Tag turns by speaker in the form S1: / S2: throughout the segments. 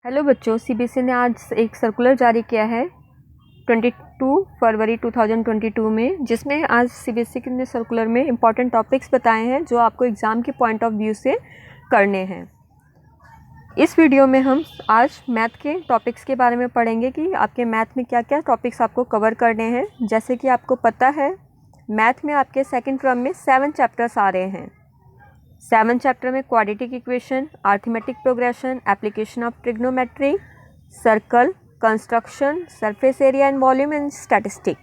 S1: Hello बच्चों, CBSE ने आज एक सर्कुलर जारी किया है 22 फरवरी 2022 में, जिसमें आज सीबीएसई ने सर्कुलर में इम्पॉर्टेंट टॉपिक्स बताए हैं जो आपको एग्ज़ाम के पॉइंट ऑफ व्यू से करने हैं। इस वीडियो में हम आज मैथ के टॉपिक्स के बारे में पढ़ेंगे कि आपके मैथ में क्या क्या टॉपिक्स आपको कवर करने हैं। जैसे कि आपको पता है, मैथ में आपके सेकेंड टर्म में 7 चैप्टर्स आ रहे हैं। 7 चैप्टर में quadratic equation, arithmetic progression, application of trigonometry, circle, construction, surface area and volume and statistic.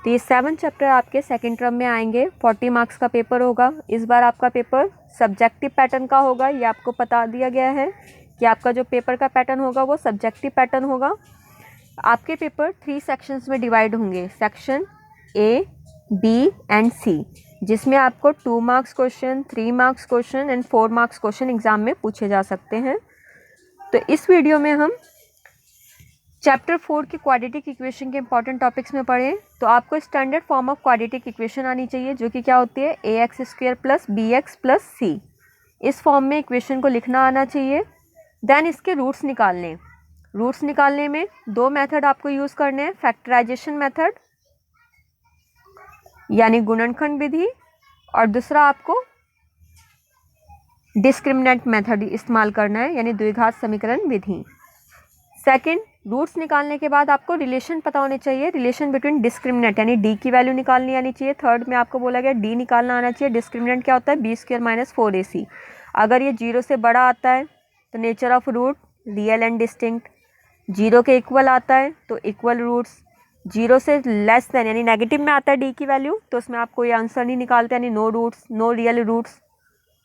S1: तो ये 7 चैप्टर आपके सेकेंड टर्म में आएंगे। 40 मार्क्स का पेपर होगा। इस बार आपका पेपर सब्जेक्टिव पैटर्न का होगा। ये आपको बता दिया गया है कि आपका जो पेपर का पैटर्न होगा वो सब्जेक्टिव पैटर्न होगा। आपके पेपर 3 सेक्शंस में डिवाइड होंगे, सेक्शन ए, बी एंड सी, जिसमें आपको 2 marks question, 3 marks question and 4 marks question exam में पूछे जा सकते हैं। तो इस वीडियो में हम चैप्टर 4 के क्वाड्रेटिक इक्वेशन के इंपॉर्टेंट टॉपिक्स में पढ़ें। तो आपको standard form of quadratic equation आनी चाहिए, जो कि क्या होती है, ax² plus bx plus c। इस फॉर्म में इक्वेशन को लिखना आना चाहिए। देन इसके रूट्स निकालने में 2 मेथड आपको यूज़ करने हैं, फैक्टराइजेशन मेथड यानी गुणनखंड विधि, और दूसरा आपको डिस्क्रिमिनेंट मेथड इस्तेमाल करना है यानी द्विघात समीकरण विधि। सेकंड, रूट्स निकालने के बाद आपको रिलेशन पता होने चाहिए, रिलेशन बिटवीन डिस्क्रिमिनेंट यानी डी की वैल्यू निकालनी आनी चाहिए। थर्ड में आपको बोला गया डी निकालना आना चाहिए। डिस्क्रिमिनेंट क्या होता है, b² माइनस 4ac। अगर ये 0 से बड़ा आता है तो nature of root real and distinct, 0 के इक्वल आता है तो इक्वल रूट्स, 0 से लेस देन यानी नेगेटिव में आता है डी की वैल्यू तो उसमें आप कोई आंसर नहीं निकालते, यानी no roots, no real roots.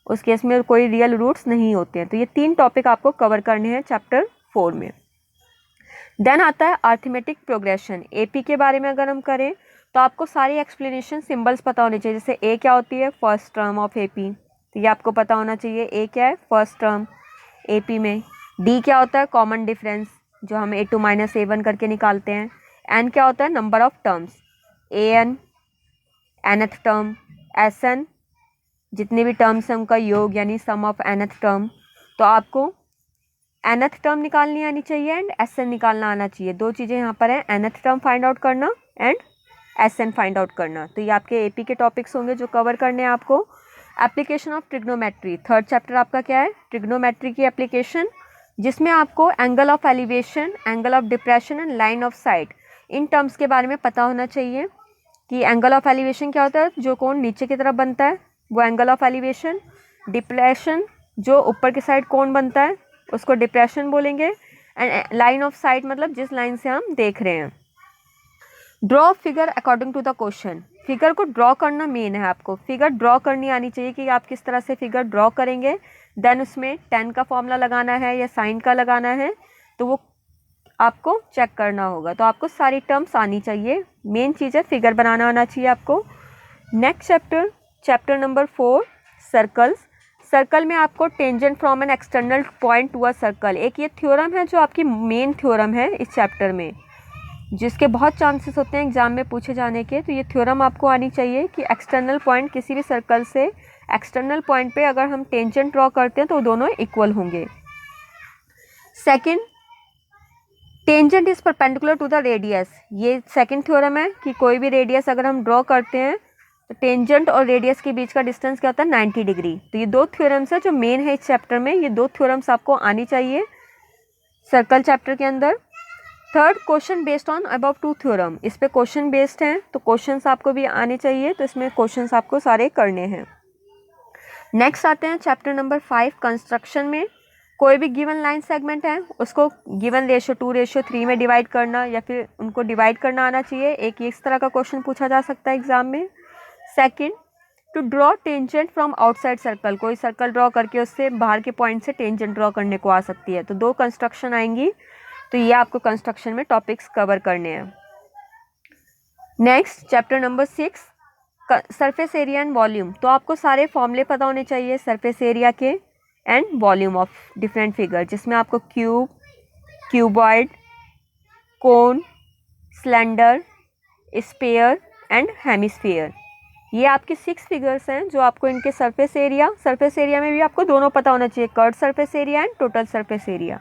S1: उस केस में कोई रियल रूट्स नहीं होते हैं। तो ये 3 टॉपिक आपको कवर करने हैं चैप्टर 4 में। देन आता है अरिथमेटिक प्रोग्रेशन। एपी के बारे में अगर हम करें तो आपको सारी एक्सप्लेनेशन सिंबल्स पता होने चाहिए। जैसे ए क्या होती है, फर्स्ट टर्म ऑफ एपी, तो ये आपको पता होना चाहिए। ए क्या है, फर्स्ट टर्म एपी में। डी क्या होता है, कॉमन डिफरेंस, जो हम a2 माइनस a1 करके निकालते हैं। एन क्या होता है, number of terms, an nth term, Sn जितने भी टर्म्स हैं उनका योग यानी सम ऑफ nth टर्म। तो आपको nth टर्म निकालनी आनी चाहिए एंड Sn निकालना आना चाहिए। 2 चीज़ें यहाँ पर हैं, nth टर्म फाइंड आउट करना एंड Sn फाइंड आउट करना। तो ये आपके एपी के टॉपिक्स होंगे जो कवर करने हैं आपको। Application of trigonometry, third chapter आपका क्या है, ट्रिग्नोमेट्री की एप्लीकेशन, जिसमें आपको angle of elevation, angle of depression and line of site, in terms के बारे में पता होना चाहिए कि एंगल ऑफ एलिवेशन क्या होता है, जो कोण नीचे की तरफ बनता है वो एंगल ऑफ एलिवेशन। डिप्रेशन, जो ऊपर की साइड कोण बनता है उसको डिप्रेशन बोलेंगे। एंड लाइन ऑफ साइट मतलब जिस लाइन से हम देख रहे हैं। Draw figure according to the question, figure को ड्रॉ करना मेन है। आपको फिगर ड्रॉ करनी आनी चाहिए कि आप किस तरह से फिगर ड्रॉ करेंगे। देन उसमें tan का फॉर्मूला लगाना है या साइन का लगाना है, तो वो आपको चेक करना होगा। तो आपको सारी टर्म्स आनी चाहिए। मेन चीज़ है फिगर बनाना आना चाहिए आपको। Next chapter number 4, circles. Circle में आपको tangent from an external point to a circle, एक ये थ्योरम है जो आपकी मेन थ्योरम है इस चैप्टर में, जिसके बहुत चांसेस होते हैं एग्जाम में पूछे जाने के। तो ये थ्योरम आपको आनी चाहिए कि एक्सटर्नल पॉइंट, किसी भी सर्कल से एक्सटर्नल पॉइंट पे अगर हम टेंजेंट ड्रॉ करते हैं तो दोनों इक्वल होंगे। Second, tangent is perpendicular to the radius, ये सेकंड थ्योरम है कि कोई भी रेडियस अगर हम ड्रॉ करते हैं तो टेंजेंट और रेडियस के बीच का डिस्टेंस क्या होता है, 90 डिग्री। तो ये 2 थ्योरम्स है जो मेन है इस चैप्टर में। ये 2 थ्योरम्स आपको आनी चाहिए सर्कल चैप्टर के अंदर। Third, question based on above 2 theorem, इस पे क्वेश्चन बेस्ड हैं तो क्वेश्चंस आपको भी आने चाहिए। तो इसमें क्वेश्चंस आपको सारे करने हैं। नेक्स्ट आते हैं चैप्टर नंबर 5, कंस्ट्रक्शन में। कोई भी गिवन लाइन सेगमेंट है उसको गिवन रेशियो 2:3 में डिवाइड करना या फिर उनको डिवाइड करना आना चाहिए। एक इस तरह का क्वेश्चन पूछा जा सकता है एग्जाम में। Second, to draw tangent from outside circle, कोई सर्कल ड्रॉ करके उससे बाहर के पॉइंट से टेंजेंट ड्रॉ करने को आ सकती है। तो 2 कंस्ट्रक्शन आएंगी। तो ये आपको कंस्ट्रक्शन में टॉपिक्स कवर करने हैं। Next chapter number 6, surface area and volume. तो आपको सारे फॉर्मूले पता होने चाहिए सरफेस एरिया के and volume of different figure, जिसमें आपको cube, cuboid, cone, cylinder, sphere and hemisphere, ये आपके 6 फिगर्स हैं जो आपको इनके सरफेस एरिया में भी आपको दोनों पता होना चाहिए, curve surface area and total surface area.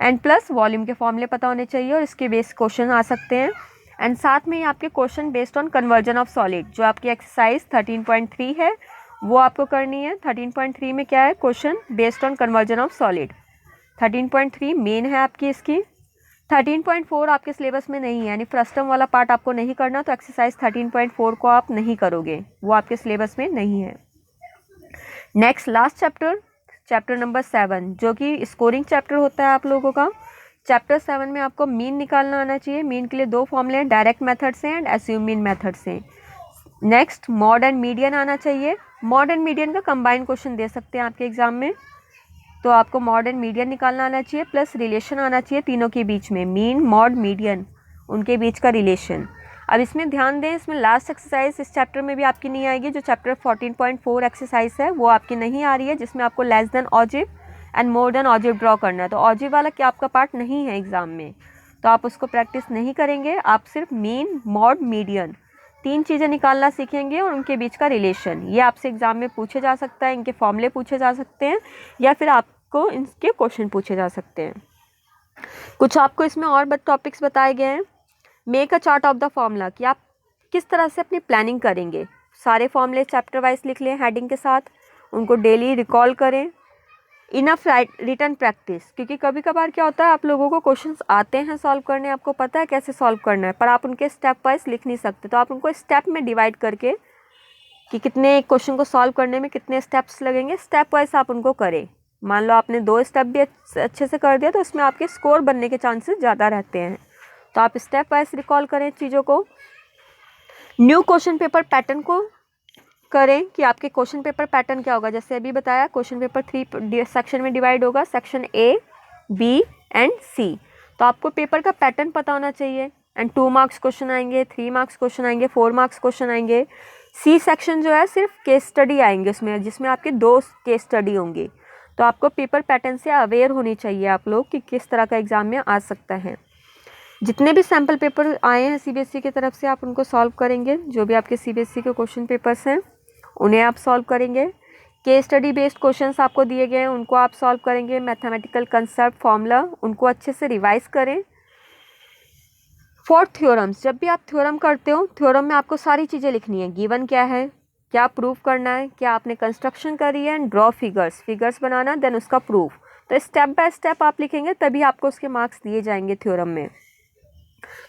S1: And plus volume के फॉर्मूले पता होने चाहिए और इसके बेस क्वेश्चन आ सकते हैं। एंड साथ में ही आपके question based on conversion of solid, जो आपकी एक्सरसाइज 13.3 है वो आपको करनी है। 13.3 में क्या है, question based on conversion of solid. 13.3 main है आपकी इसकी। 13.4 आपके सिलेबस में नहीं है, यानी फ्रस्टम वाला पार्ट आपको नहीं करना, तो एक्सरसाइज 13.4 को आप नहीं करोगे, वो आपके सिलेबस में नहीं है। नेक्स्ट लास्ट चैप्टर नंबर 7, जो कि स्कोरिंग चैप्टर होता है आप लोगों का। चैप्टर 7 में आपको मीन निकालना आना चाहिए। मीन के लिए 2 फॉर्मूले हैं, डायरेक्ट मेथड से एंड एज्यूम मीन मेथड से। नेक्स्ट मॉड एंड मीडियन आना चाहिए। मॉड एंड मीडियन का कंबाइंड क्वेश्चन दे सकते हैं आपके एग्जाम में, तो आपको मॉड एंड मीडियन निकालना आना चाहिए, प्लस रिलेशन आना चाहिए तीनों के बीच में, मीन मॉड मीडियन, उनके बीच का रिलेशन। अब इसमें ध्यान दें, इसमें लास्ट एक्सरसाइज इस चैप्टर में भी आपकी नहीं आएगी, जो चैप्टर 14.4 एक्सरसाइज है वो आपकी नहीं आ रही है, जिसमें आपको less than ogive and more than ogive draw करना है। तो ऑजिव वाला क्या आपका पार्ट नहीं है एग्जाम में, तो आप उसको प्रैक्टिस नहीं करेंगे। आप सिर्फ मीन मॉड मीडियन 3 चीज़ें निकालना सीखेंगे और उनके बीच का रिलेशन। ये आपसे एग्जाम में पूछे जा सकता है, इनके फॉर्मूले पूछे जा सकते हैं, या फिर आपको इनके क्वेश्चन पूछे जा सकते हैं। कुछ आपको इसमें और टॉपिक्स बताए गए हैं। Make a chart of the formula, कि आप किस तरह से अपनी प्लानिंग करेंगे। सारे फॉर्मूले चैप्टर वाइज लिख लें हेडिंग के साथ, उनको डेली रिकॉल करें। इनफ रिटन प्रैक्टिस, क्योंकि कभी कभार क्या होता है, आप लोगों को क्वेश्चंस आते हैं सॉल्व करने, आपको पता है कैसे सॉल्व करना है, पर आप उनके स्टेप वाइज लिख नहीं सकते। तो आप उनको स्टेप में डिवाइड करके कि कितने क्वेश्चन को सॉल्व करने में कितने स्टेप्स लगेंगे, स्टेप वाइज आप उनको करें। मान लो आपने 2 स्टेप भी अच्छे से कर दिया, तो उसमें आपके स्कोर बनने के चांसेस ज़्यादा रहते हैं। तो आप स्टेप वाइज रिकॉल करें चीज़ों को। न्यू क्वेश्चन पेपर पैटर्न को करें कि आपके क्वेश्चन पेपर पैटर्न क्या होगा। जैसे अभी बताया, क्वेश्चन पेपर 3 सेक्शन में डिवाइड होगा, सेक्शन ए, बी एंड सी। तो आपको पेपर का पैटर्न पता होना चाहिए। एंड 2 मार्क्स क्वेश्चन आएंगे, 3 मार्क्स क्वेश्चन आएंगे, 4 मार्क्स क्वेश्चन आएंगे। सी सेक्शन जो है सिर्फ केस स्टडी आएंगे उसमें, जिसमें आपके 2 केस स्टडी होंगी। तो आपको पेपर पैटर्न से अवेयर होनी चाहिए आप लोग कि किस तरह का एग्जाम में आ सकता है। जितने भी सैम्पल पेपर आए हैं सीबीएसई की तरफ से, आप उनको सॉल्व करेंगे। जो भी आपके सीबीएसई के क्वेश्चन पेपर्स हैं उन्हें आप सॉल्व करेंगे। केस स्टडी बेस्ड क्वेश्चंस आपको दिए गए हैं, उनको आप सॉल्व करेंगे। मैथमेटिकल कंसेप्ट फार्मूला उनको अच्छे से रिवाइज करें। फॉर थ्योरम्स, जब भी आप थ्योरम करते हो, थ्योरम में आपको सारी चीज़ें लिखनी है। गिवन क्या है, क्या प्रूफ करना है, क्या आपने कंस्ट्रक्शन करी है, एंड ड्रॉ फिगर्स बनाना, देन उसका प्रूफ। तो स्टेप बाय स्टेप आप लिखेंगे, तभी आपको उसके मार्क्स दिए जाएंगे थ्योरम में।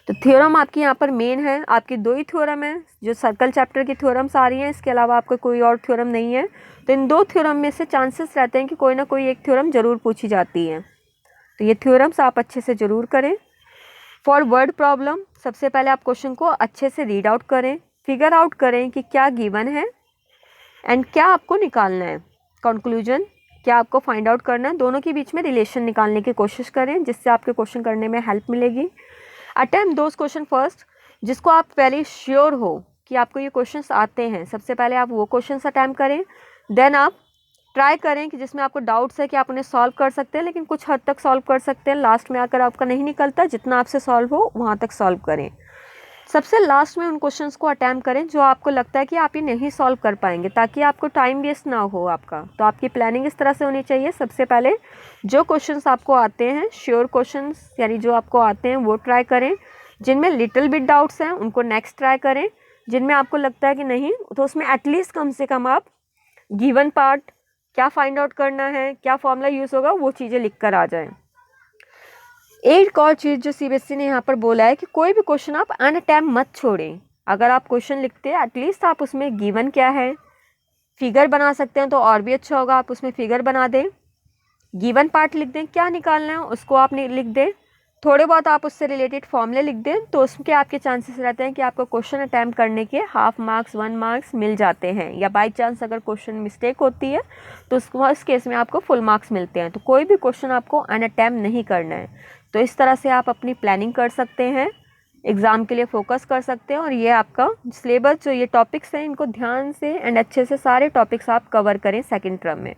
S1: तो थ्योरम आपकी यहाँ पर मेन है। आपकी 2 ही थ्योरम है, जो सर्कल चैप्टर की थ्योरम्स आ रही हैं, इसके अलावा आपको कोई और थ्योरम नहीं है। तो इन 2 थ्योरम में से चांसेस रहते हैं कि कोई ना कोई एक थ्योरम जरूर पूछी जाती है। तो ये थ्योरम्स आप अच्छे से ज़रूर करें। फॉर वर्ड प्रॉब्लम, सबसे पहले आप क्वेश्चन को अच्छे से रीड आउट करें, फिगर आउट करें कि क्या गिवन है एंड क्या आपको निकालना है। कंक्लूजन, क्या आपको फाइंड आउट करना है। दोनों के बीच में रिलेशन निकालने की कोशिश करें, जिससे आपके क्वेश्चन करने में हेल्प मिलेगी। अटेम्प्ट दोज क्वेश्चन फर्स्ट, जिसको आप पहले श्योर हो कि आपको ये क्वेश्चंस आते हैं, सबसे पहले आप वो क्वेश्चंस अटेम्प्ट करें। देन आप ट्राई करें कि जिसमें आपको डाउट्स है कि आप उन्हें सॉल्व कर सकते हैं, लेकिन कुछ हद तक सॉल्व कर सकते हैं। लास्ट में आकर आपका नहीं निकलता, जितना आपसे सॉल्व हो वहाँ तक सॉल्व करें। सबसे लास्ट में उन क्वेश्चंस को अटेम्प्ट करें जो आपको लगता है कि आप ये नहीं सॉल्व कर पाएंगे, ताकि आपको टाइम वेस्ट ना हो आपका। तो आपकी प्लानिंग इस तरह से होनी चाहिए। सबसे पहले जो क्वेश्चंस आपको आते हैं, श्योर क्वेश्चंस यानी जो आपको आते हैं वो ट्राई करें। जिनमें लिटिल बिट डाउट्स हैं उनको नेक्स्ट ट्राई करें। जिनमें आपको लगता है कि नहीं, तो उसमें एटलीस्ट कम से कम आप गिवन पार्ट, क्या फाइंड आउट करना है, क्या फॉर्मूला यूज़ होगा, वो चीज़ें लिख कर आ जाएँ। एक और चीज़ जो सीबीएसई ने यहाँ पर बोला है कि कोई भी क्वेश्चन आप अनअटेम्प्ट मत छोड़ें। अगर आप क्वेश्चन लिखते हैं, एटलीस्ट आप उसमें गिवन क्या है, फिगर बना सकते हैं तो और भी अच्छा होगा, आप उसमें फिगर बना दें। गिवन पार्ट लिख दें, क्या निकालना है उसको आप लिख दें। थोड़े बहुत आप उससे रिलेटेड फॉर्मूले लिख दें, तो उसके आपके चांसेस रहते हैं कि आपको क्वेश्चन अटैम्प्ट करने के हाफ मार्क्स 1 मार्क्स मिल जाते हैं, या बाई चांस अगर क्वेश्चन मिस्टेक होती है तो उस केस में आपको फुल मार्क्स मिलते हैं। तो कोई भी क्वेश्चन आपको अनअटेम्प्ट नहीं करना है। तो इस तरह से आप अपनी प्लानिंग कर सकते हैं, एग्ज़ाम के लिए फोकस कर सकते हैं। और ये आपका सिलेबस जो ये टॉपिक्स हैं, इनको ध्यान से एंड अच्छे से सारे टॉपिक्स आप कवर करें सेकेंड टर्म में।